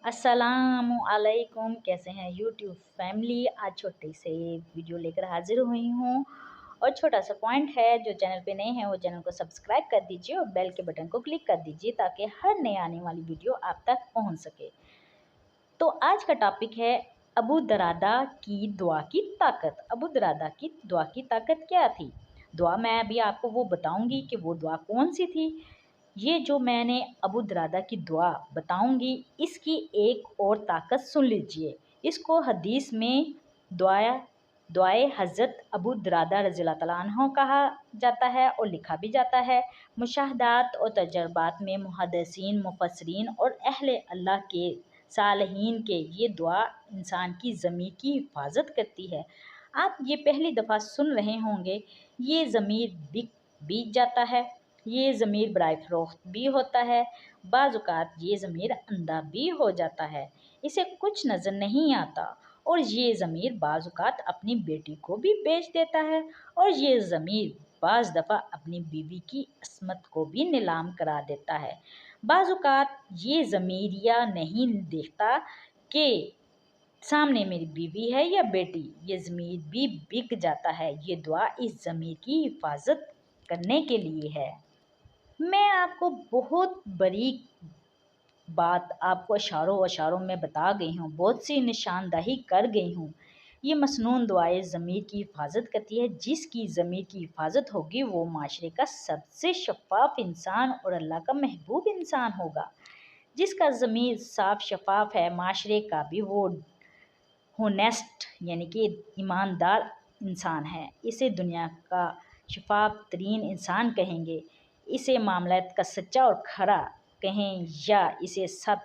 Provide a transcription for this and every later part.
अस्सलामु अलैकुम। कैसे हैं यूट्यूब फैमिली। आज छोटे से वीडियो लेकर हाजिर हुई हूँ और छोटा सा पॉइंट है, जो चैनल पे नए हैं वो चैनल को सब्सक्राइब कर दीजिए और बेल के बटन को क्लिक कर दीजिए ताकि हर नए आने वाली वीडियो आप तक पहुँच सके। तो आज का टॉपिक है अबू दरादा की दुआ की ताकत। अबू दरादा की दुआ की ताकत क्या थी? दुआ मैं अभी आपको वो बताऊंगी कि वो दुआ कौन सी थी। ये जो मैंने अबू दरादा की दुआ बताऊंगी, इसकी एक और ताकत सुन लीजिए। इसको हदीस में दुआए हज़रत अबू दरादा रज़ियल्लाहु तआला अन्हु कहा जाता है और लिखा भी जाता है। मुशाहदात और तजर्बात में मुहद्दिसीन, मुफस्सिरीन और अहले अल्लाह के सालहीन के ये दुआ इंसान की ज़मीर की हिफाजत करती है। आप ये पहली दफ़ा सुन रहे होंगे। ये ज़मीर बीत जाता है, ये ज़मीर बराए फ़रोख्त भी होता है, बाज़-औक़ात ये ज़मीर अंधा भी हो जाता है, इसे कुछ नज़र नहीं आता और ये ज़मीर बाज़-औक़ात अपनी बेटी को भी बेच देता है और ये ज़मीर बाज़ दफ़ा अपनी बीवी की अस्मत को भी नीलाम करा देता है। बाज़-औक़ात ये ज़मीर या नहीं देखता कि सामने मेरी बीवी है या बेटी, ये ज़मीर भी बिक जाता है। ये दुआ इस ज़मीर की हिफाजत करने के लिए है। मैं आपको बहुत बारीक बात आपको इशारों में बता गई हूँ, बहुत सी निशानदही कर गई हूँ। ये मसनून दुआएं ज़मीर की हिफाजत करती है। जिसकी ज़मीर की हिफाजत होगी वो माशरे का सबसे शफ़ाफ़ इंसान और अल्लाह का महबूब इंसान होगा। जिसका ज़मीर साफ़ शफ़ाफ़ है, माशरे का भी वो होनेस्ट यानी कि ईमानदार इंसान है। इसे दुनिया का शफ़ाफ़ तरीन इंसान कहेंगे। इसे मामलात का सच्चा और खरा कहें या इसे सब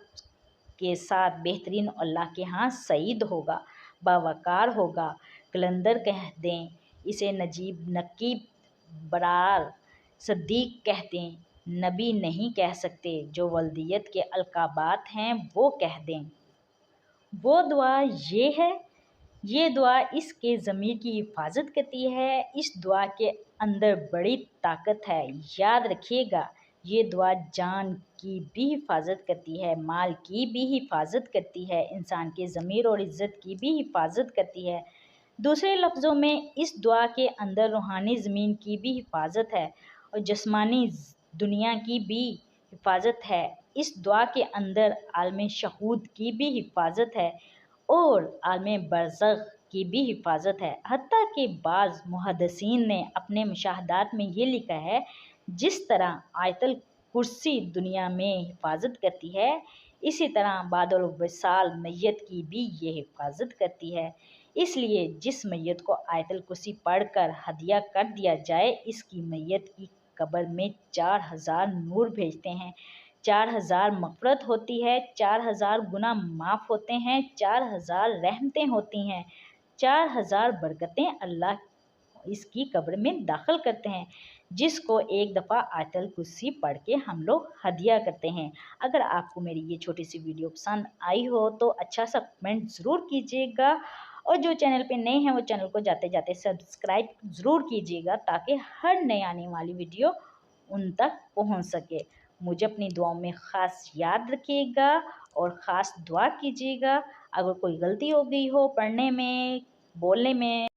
के साथ बेहतरीन अल्लाह के यहाँ सईद होगा, बावकार होगा, कलंदर कह दें, इसे नजीब, नकीब, बरार, सदीक कह दें, नबी नहीं कह सकते, जो वल्दियत के अलकाबात हैं वो कह दें। वो दुआ ये है, ये दुआ इसके ज़मीर की हिफाजत करती है। इस दुआ के अंदर बड़ी ताकत है, याद रखिएगा। ये दुआ जान की भी हिफाजत करती है, माल की भी हिफाजत करती है, इंसान के ज़मीर और इज़्ज़त की भी हिफाजत करती है। दूसरे लफ्ज़ों में इस दुआ के अंदर रूहानी ज़मीन की भी हिफाजत है और जिस्मानी दुनिया की भी हिफाजत है। इस दुआ के अंदर आलम शहूद की भी हिफाजत है और आलम बरज़ख की भी हिफाजत है। हत्ता कि बाज़ मुहद्दिसीन ने अपने मुशाहदात में ये लिखा है, जिस तरह आयतल कुर्सी दुनिया में हिफाजत करती है, इसी तरह बादल विसाल मैयत की भी ये हिफाजत करती है। इसलिए जिस मैयत को आयतल कुर्सी पढ़कर हदिया कर दिया जाए, इसकी मैयत की कब्र में 4000 नूर भेजते हैं, 4000 मग़फ़िरत होती है, 4000 गुनाह माफ़ होते हैं, 4000 रहमतें होती हैं, 4000 बरकतें अल्लाह इसकी कब्र में दाखिल करते हैं, जिसको एक दफ़ा आयतल कुर्सी पढ़ के हम लोग हदिया करते हैं। अगर आपको मेरी ये छोटी सी वीडियो पसंद आई हो तो अच्छा सा कमेंट ज़रूर कीजिएगा और जो चैनल पे नए हैं वो चैनल को जाते जाते सब्सक्राइब ज़रूर कीजिएगा ताकि हर नई आने वाली वीडियो उन तक पहुंच सके। मुझे अपनी दुआओं में ख़ास याद रखिएगा और ख़ास दुआ कीजिएगा। अगर कोई गलती हो गई हो पढ़ने में, बोलने में,